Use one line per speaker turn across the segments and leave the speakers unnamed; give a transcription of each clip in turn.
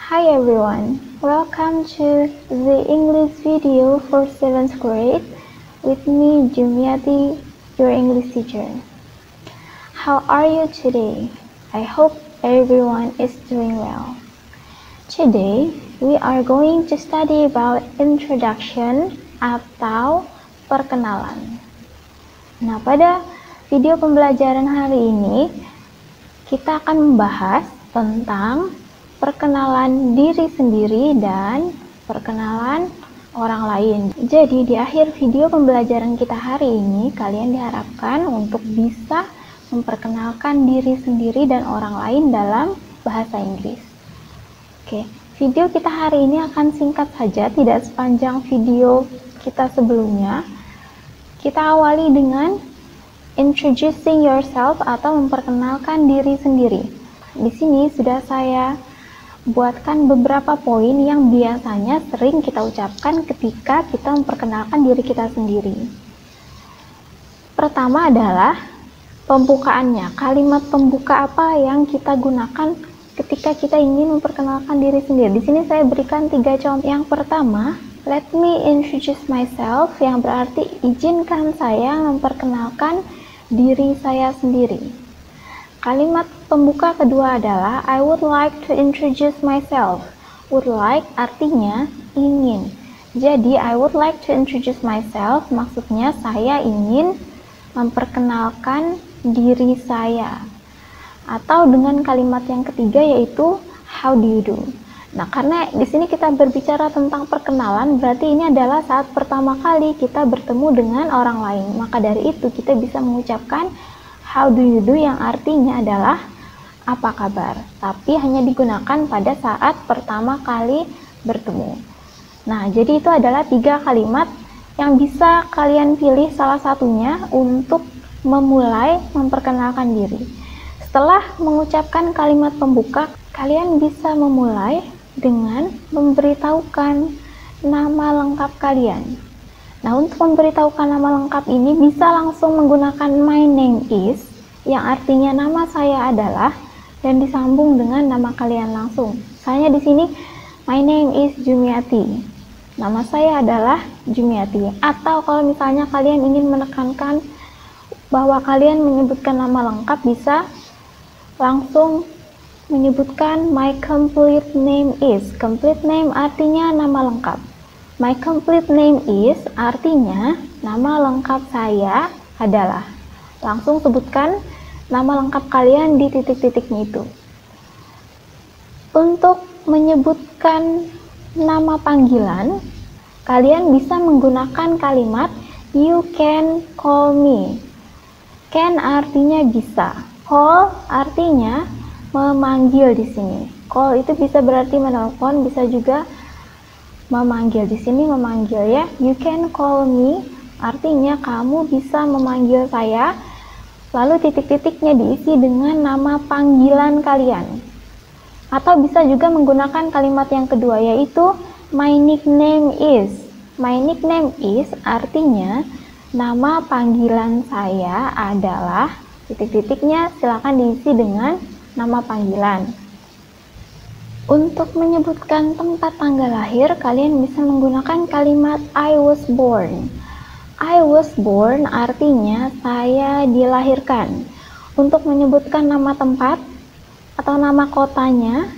Hi everyone, welcome to the English video for 7th grade with me Jumiati, your English teacher. How are you today? I hope everyone is doing well. Today, we are going to study about introduction atau perkenalan. Nah, pada video pembelajaran hari ini, kita akan membahas tentang perkenalan diri sendiri dan perkenalan orang lain. Jadi di akhir video pembelajaran kita hari ini, kalian diharapkan untuk bisa memperkenalkan diri sendiri dan orang lain dalam bahasa Inggris. Oke, video kita hari ini akan singkat saja, tidak sepanjang video kita sebelumnya. Kita awali dengan introducing yourself atau memperkenalkan diri sendiri. Di sini sudah saya buatkan beberapa poin yang biasanya sering kita ucapkan ketika kita memperkenalkan diri kita sendiri. Pertama adalah pembukaannya. Kalimat pembuka apa yang kita gunakan ketika kita ingin memperkenalkan diri sendiri. Di sini saya berikan 3 contoh. Yang pertama, let me introduce myself, yang berarti izinkan saya memperkenalkan diri saya sendiri. Kalimat pembuka kedua adalah I would like to introduce myself. Would like artinya ingin. Jadi I would like to introduce myself maksudnya saya ingin memperkenalkan diri saya. Atau dengan kalimat yang ketiga yaitu how do you do. Nah, karena di sini kita berbicara tentang perkenalan, berarti ini adalah saat pertama kali kita bertemu dengan orang lain. Maka dari itu kita bisa mengucapkan how do you do yang artinya adalah apa kabar, tapi hanya digunakan pada saat pertama kali bertemu. Nah, jadi itu adalah 3 kalimat yang bisa kalian pilih salah satunya untuk memulai memperkenalkan diri. Setelah mengucapkan kalimat pembuka, kalian bisa memulai dengan memberitahukan nama lengkap kalian. Nah, untuk memberitahukan nama lengkap ini bisa langsung menggunakan my name is, yang artinya nama saya adalah, dan disambung dengan nama kalian langsung. Misalnya di sini my name is Jumiati. Nama saya adalah Jumiati. Atau kalau misalnya kalian ingin menekankan bahwa kalian menyebutkan nama lengkap, bisa langsung menyebutkan my complete name is. Complete name artinya nama lengkap. My complete name is artinya nama lengkap saya adalah. Langsung sebutkan nama lengkap kalian di titik-titiknya itu. Untuk menyebutkan nama panggilan, kalian bisa menggunakan kalimat you can call me. Can artinya bisa. Call artinya memanggil di sini. Call itu bisa berarti menelpon, bisa juga memanggil. Di sini memanggil ya. You can call me artinya kamu bisa memanggil saya. Lalu titik-titiknya diisi dengan nama panggilan kalian. Atau bisa juga menggunakan kalimat yang kedua yaitu my nickname is. My nickname is artinya nama panggilan saya adalah titik-titiknya silakan diisi dengan nama panggilan. Untuk menyebutkan tempat tanggal lahir, kalian bisa menggunakan kalimat I was born. I was born artinya saya dilahirkan. Untuk menyebutkan nama tempat atau nama kotanya,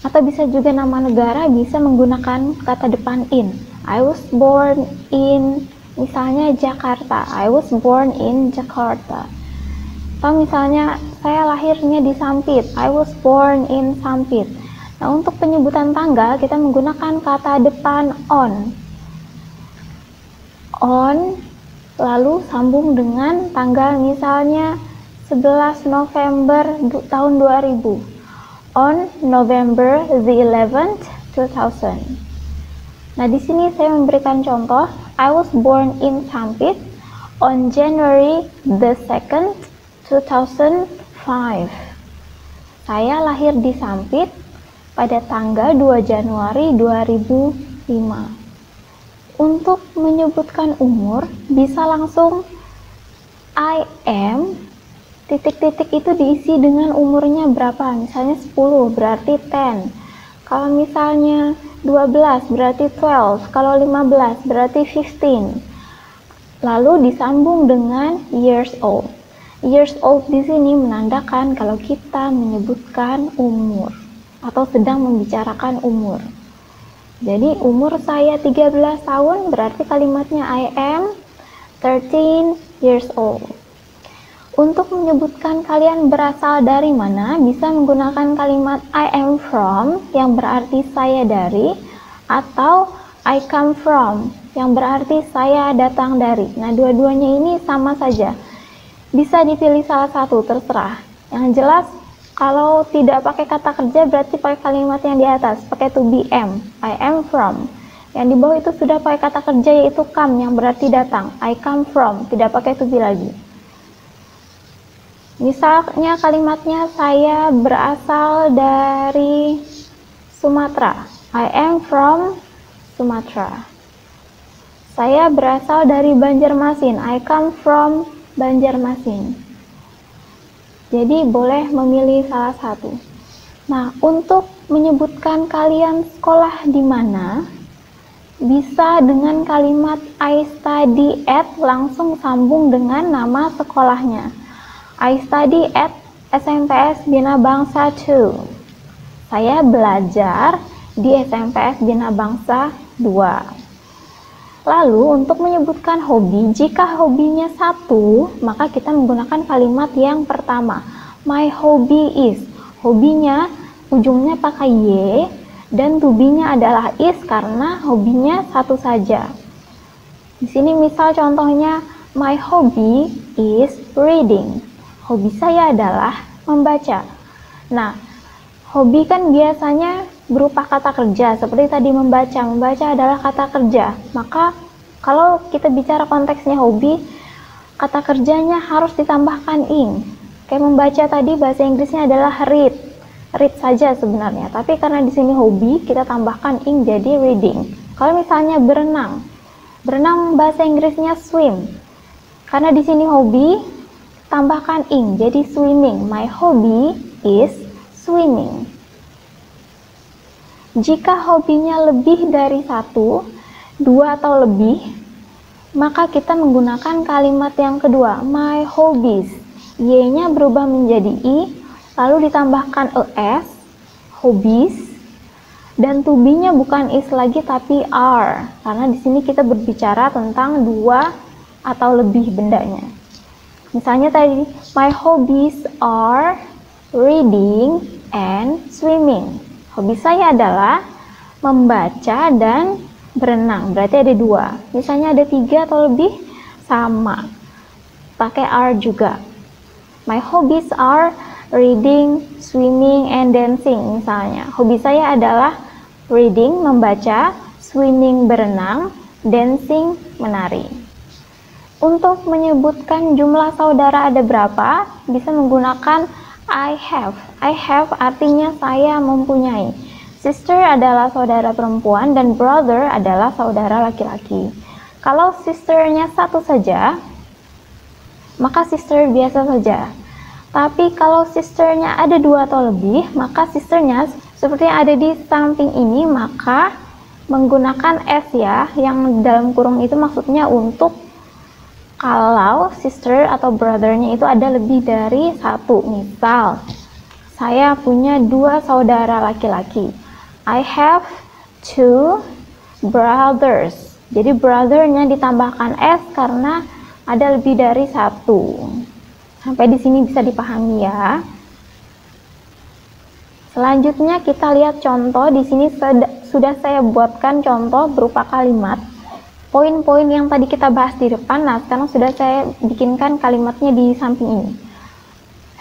atau bisa juga nama negara, bisa menggunakan kata depan in. I was born in, misalnya Jakarta. I was born in Jakarta. Atau misalnya saya lahirnya di Sampit, I was born in Sampit. Nah, untuk penyebutan tanggal kita menggunakan kata depan on. On, lalu sambung dengan tanggal, misalnya 11 November tahun 2000. On November the 11th, 2000. Nah, di sini saya memberikan contoh, I was born in Sampit on January the 2nd, 2005. Saya lahir di Sampit pada tanggal 2 Januari 2005. Untuk menyebutkan umur, bisa langsung I am, titik-titik itu diisi dengan umurnya berapa. Misalnya 10, berarti 10. Kalau misalnya 12 berarti 12, kalau 15 berarti 15. Lalu disambung dengan years old. Years old di sini menandakan kalau kita menyebutkan umur atau sedang membicarakan umur. Jadi umur saya 13 tahun berarti kalimatnya I am 13 years old. Untuk menyebutkan kalian berasal dari mana, bisa menggunakan kalimat I am from yang berarti saya dari, atau I come from yang berarti saya datang dari. Nah, dua-duanya ini sama saja. Bisa dipilih salah satu, terserah. Yang jelas, kalau tidak pakai kata kerja berarti pakai kalimat yang di atas, pakai to be am, I am from. Yang di bawah itu sudah pakai kata kerja yaitu come yang berarti datang, I come from, tidak pakai to be lagi. Misalnya kalimatnya saya berasal dari Sumatera, I am from Sumatera. Saya berasal dari Banjarmasin, I come from Banjarmasin. Jadi boleh memilih salah satu. Nah, untuk menyebutkan kalian sekolah di mana, bisa dengan kalimat I study at langsung sambung dengan nama sekolahnya. I study at SMPS Bina Bangsa 2. Saya belajar di SMPS Bina Bangsa 2. Lalu untuk menyebutkan hobi, jika hobinya satu, maka kita menggunakan kalimat yang pertama. My hobby is. Hobinya ujungnya pakai y dan to be-nya adalah is karena hobinya satu saja. Di sini misal contohnya my hobby is reading. Hobi saya adalah membaca. Nah, hobi kan biasanya berupa kata kerja, seperti tadi membaca. Membaca adalah kata kerja. Maka kalau kita bicara konteksnya hobi, kata kerjanya harus ditambahkan ing. Kayak membaca tadi bahasa Inggrisnya adalah read. Read saja sebenarnya. Tapi karena di sini hobi, kita tambahkan ing jadi reading. Kalau misalnya berenang, berenang bahasa Inggrisnya swim. Karena di sini hobi, tambahkan ing jadi swimming. My hobby is swimming. Jika hobinya lebih dari satu, dua atau lebih, maka kita menggunakan kalimat yang kedua, my hobbies. Y-nya berubah menjadi I, lalu ditambahkan es, hobbies, dan to be-nya bukan is lagi tapi are, karena di sini kita berbicara tentang dua atau lebih bendanya. Misalnya tadi, my hobbies are reading and swimming. Hobi saya adalah membaca dan berenang, berarti ada dua. Misalnya ada tiga atau lebih, sama, pakai are juga. My hobbies are reading, swimming, and dancing. Misalnya, hobi saya adalah reading, membaca, swimming, berenang, dancing, menari. Untuk menyebutkan jumlah saudara ada berapa, bisa menggunakan I have. I have artinya saya mempunyai. Sister adalah saudara perempuan dan brother adalah saudara laki-laki. Kalau sisternya satu saja, maka sister biasa saja. Tapi kalau sisternya ada dua atau lebih, maka sisternya seperti yang ada di samping ini, maka menggunakan s ya, yang dalam kurung itu maksudnya untuk kalau sister atau brothernya itu ada lebih dari satu. Misal, saya punya dua saudara laki-laki. I have two brothers. Jadi brothernya ditambahkan s karena ada lebih dari satu. Sampai di sini bisa dipahami ya. Selanjutnya kita lihat contoh. Di sini sudah saya buatkan contoh berupa kalimat. Poin-poin yang tadi kita bahas di depan, nah sekarang sudah saya bikinkan kalimatnya di samping ini.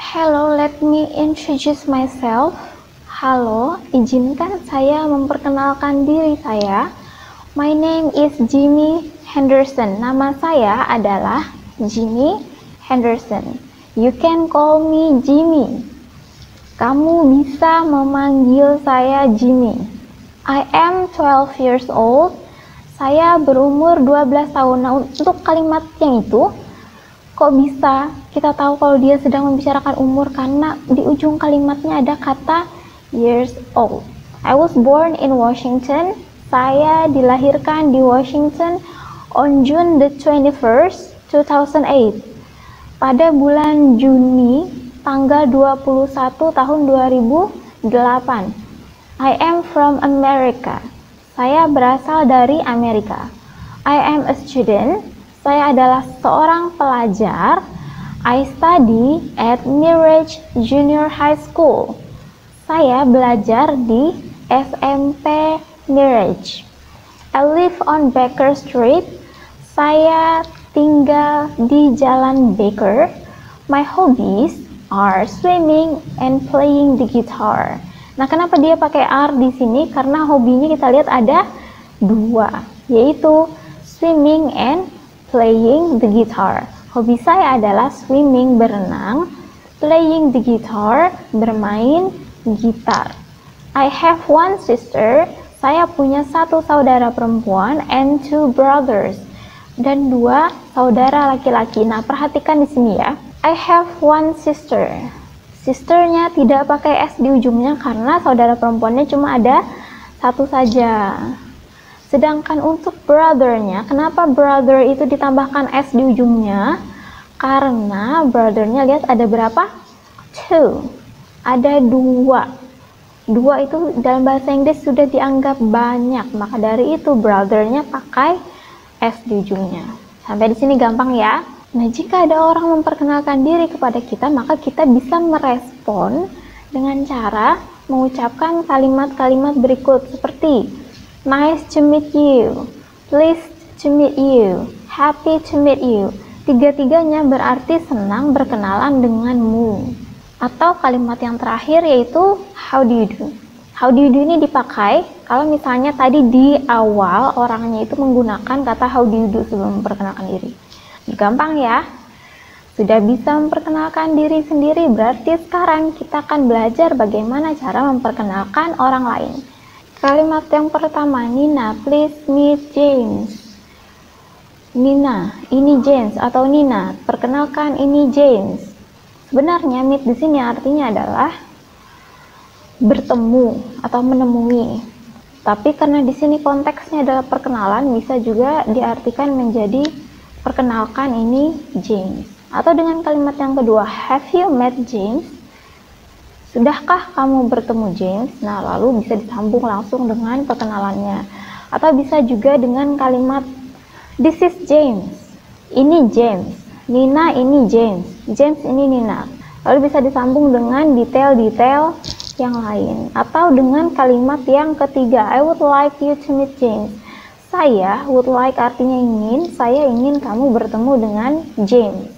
Hello, let me introduce myself. Halo, izinkan saya memperkenalkan diri saya. My name is Jimmy Henderson. Nama saya adalah Jimmy Henderson. You can call me Jimmy. Kamu bisa memanggil saya Jimmy. I am 12 years old. Saya berumur 12 tahun. Nah, untuk kalimat yang itu, kok bisa kita tahu kalau dia sedang membicarakan umur? Karena di ujung kalimatnya ada kata years old. I was born in Washington. Saya dilahirkan di Washington on June the 21st, 2008. Pada bulan Juni tanggal 21 tahun 2008. I am from America. Saya berasal dari Amerika. I am a student. Saya adalah seorang pelajar. I study at Mirage Junior High School. Saya belajar di SMP Mirage. I live on Baker Street. Saya tinggal di Jalan Baker. My hobbies are swimming and playing the guitar. Nah, kenapa dia pakai are di sini? Karena hobinya kita lihat ada dua, yaitu swimming and playing the guitar. Hobi saya adalah swimming, berenang, playing the guitar, bermain gitar. I have one sister. Saya punya satu saudara perempuan and two brothers, dan dua saudara laki-laki. Nah, perhatikan di sini ya. I have one sister. Sisternya tidak pakai s di ujungnya karena saudara perempuannya cuma ada satu saja. Sedangkan untuk brothernya, kenapa brother itu ditambahkan s di ujungnya? Karena brothernya, lihat ada berapa? Two. Ada dua. Dua itu dalam bahasa Inggris sudah dianggap banyak, maka dari itu brothernya pakai s di ujungnya. Sampai di sini gampang ya. Nah, jika ada orang memperkenalkan diri kepada kita, maka kita bisa merespon dengan cara mengucapkan kalimat-kalimat berikut seperti nice to meet you, pleased to meet you, happy to meet you. Tiga-tiganya berarti senang berkenalan denganmu. Atau kalimat yang terakhir yaitu how do you do. How do you do ini dipakai kalau misalnya tadi di awal orangnya itu menggunakan kata how do you do sebelum memperkenalkan diri. Gampang ya. Sudah bisa memperkenalkan diri sendiri, berarti sekarang kita akan belajar bagaimana cara memperkenalkan orang lain. Kalimat yang pertama, Nina, please meet James. Nina, ini James, atau Nina, perkenalkan ini James. Sebenarnya meet di sini artinya adalah bertemu atau menemui. Tapi karena di sini konteksnya adalah perkenalan, bisa juga diartikan menjadi perkenalkan ini James. Atau dengan kalimat yang kedua, have you met James? Sudahkah kamu bertemu James? Nah, lalu bisa disambung langsung dengan perkenalannya. Atau bisa juga dengan kalimat this is James. Ini James. Nina ini James. James ini Nina. Lalu bisa disambung dengan detail-detail yang lain. Atau dengan kalimat yang ketiga, I would like you to meet James. Saya, would like artinya ingin, saya ingin kamu bertemu dengan James.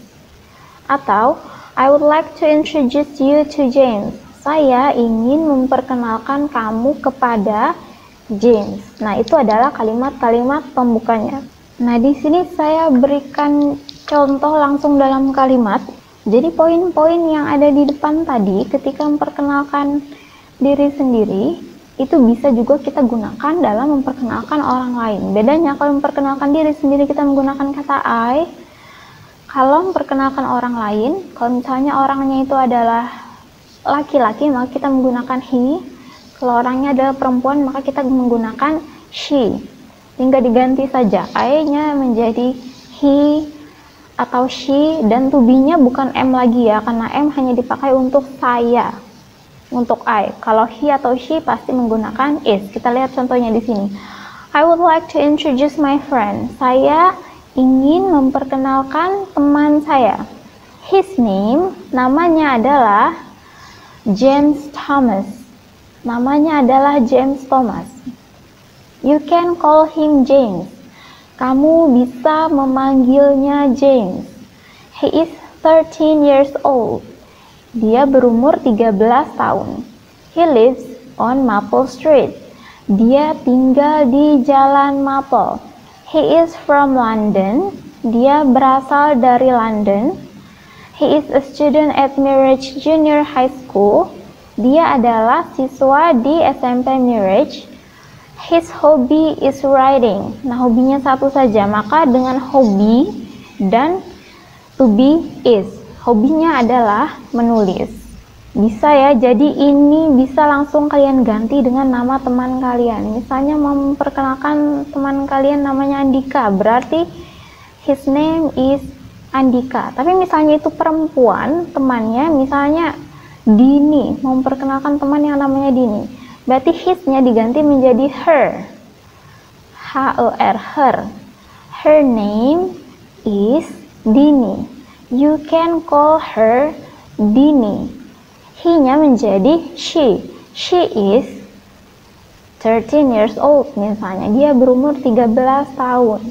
Atau, I would like to introduce you to James. Saya ingin memperkenalkan kamu kepada James. Nah, itu adalah kalimat-kalimat pembukanya. Nah, di sini saya berikan contoh langsung dalam kalimat. Jadi poin-poin yang ada di depan tadi ketika memperkenalkan diri sendiri itu bisa juga kita gunakan dalam memperkenalkan orang lain. Bedanya kalau memperkenalkan diri sendiri kita menggunakan kata I. Kalau memperkenalkan orang lain, kalau misalnya orangnya itu adalah laki-laki, maka kita menggunakan he. Kalau orangnya adalah perempuan, maka kita menggunakan she. Tinggal diganti saja I-nya menjadi he atau she, dan to be-nya bukan M lagi ya, karena M hanya dipakai untuk saya, untuk I. Kalau he atau she pasti menggunakan is. Kita lihat contohnya di sini. I would like to introduce my friend. Saya ingin memperkenalkan teman saya. His name, namanya adalah James Thomas. Namanya adalah James Thomas. You can call him James. Kamu bisa memanggilnya James. He is 13 years old. Dia berumur 13 tahun. He lives on Maple Street. Dia tinggal di Jalan Maple. He is from London. Dia berasal dari London. He is a student at Mirage Junior High School. Dia adalah siswa di SMP Mirage. His hobby is writing. Nah, hobinya satu saja, maka dengan hobi dan to be is. Hobinya adalah menulis. Bisa ya, jadi ini bisa langsung kalian ganti dengan nama teman kalian. Misalnya memperkenalkan teman kalian namanya Andika, berarti his name is Andika. Tapi misalnya itu perempuan temannya, misalnya Dini, memperkenalkan teman yang namanya Dini, berarti his-nya diganti menjadi her. H-E-R, her. Her name is Dini. You can call her Dini. He-nya menjadi she. She is 13 years old misalnya. Dia berumur 13 tahun.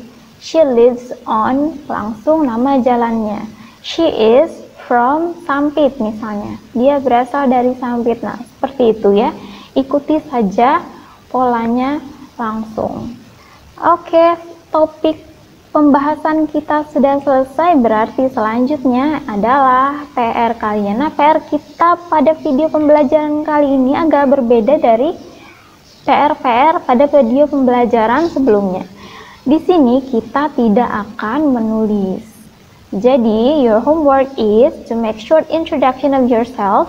She lives on, langsung nama jalannya. She is from Sampit misalnya. Dia berasal dari Sampit. Nah, seperti itu ya. Ikuti saja polanya langsung. Oke, topik pembahasan kita sudah selesai, berarti selanjutnya adalah PR kalian. Nah, PR kita pada video pembelajaran kali ini agak berbeda dari PR-PR pada video pembelajaran sebelumnya. Di sini kita tidak akan menulis. Jadi, your homework is to make short introduction of yourself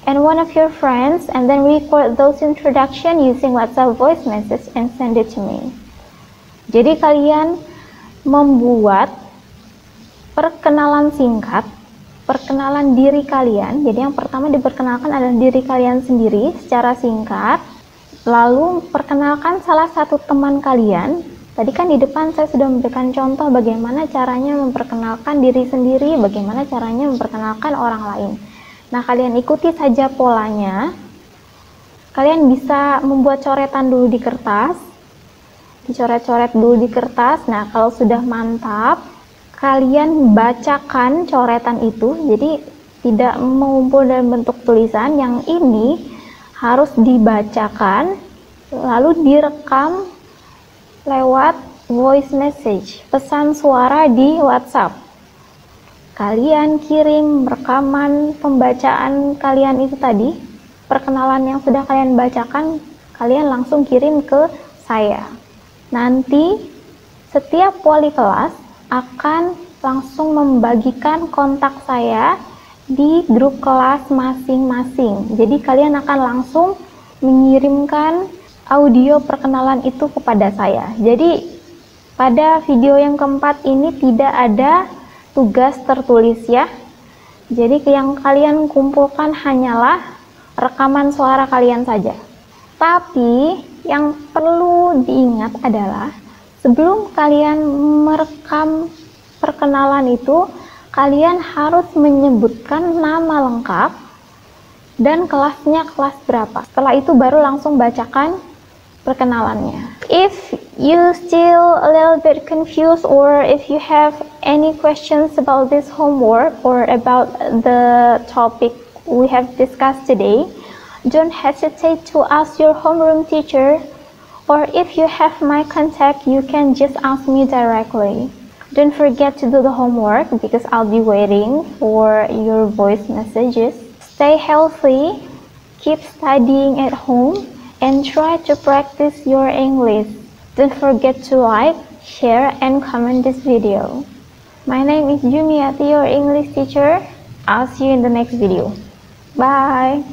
and one of your friends and then record those introduction using WhatsApp voice message and send it to me. Jadi kalian membuat perkenalan singkat, perkenalan diri kalian. Jadi yang pertama diperkenalkan adalah diri kalian sendiri secara singkat. Lalu perkenalkan salah satu teman kalian. Tadi kan di depan saya sudah memberikan contoh bagaimana caranya memperkenalkan diri sendiri, bagaimana caranya memperkenalkan orang lain. Nah, kalian ikuti saja polanya. Kalian bisa membuat coretan dulu di kertas. Dicoret-coret dulu di kertas. Nah, kalau sudah mantap, kalian bacakan coretan itu. Jadi tidak mengumpul dalam bentuk tulisan. Yang ini harus dibacakan lalu direkam lewat voice message, pesan suara di WhatsApp. Kalian kirim rekaman pembacaan kalian itu tadi, perkenalan yang sudah kalian bacakan, kalian langsung kirim ke saya. Nanti setiap wali kelas akan langsung membagikan kontak saya di grup kelas masing-masing. Jadi kalian akan langsung mengirimkan audio perkenalan itu kepada saya. Jadi pada video yang keempat ini tidak ada tugas tertulis ya. Jadi yang kalian kumpulkan hanyalah rekaman suara kalian saja. Tapi yang perlu diingat adalah sebelum kalian merekam perkenalan itu, kalian harus menyebutkan nama lengkap dan kelasnya kelas berapa. Setelah itu baru langsung bacakan perkenalannya. If you still a little bit confused or if you have any questions about this homework or about the topic we have discussed today, don't hesitate to ask your homeroom teacher, or if you have my contact, you can just ask me directly. Don't forget to do the homework because I'll be waiting for your voice messages. Stay healthy, keep studying at home, and try to practice your English. Don't forget to like, share, and comment this video. My name is Jumiati, your English teacher. I'll see you in the next video. Bye!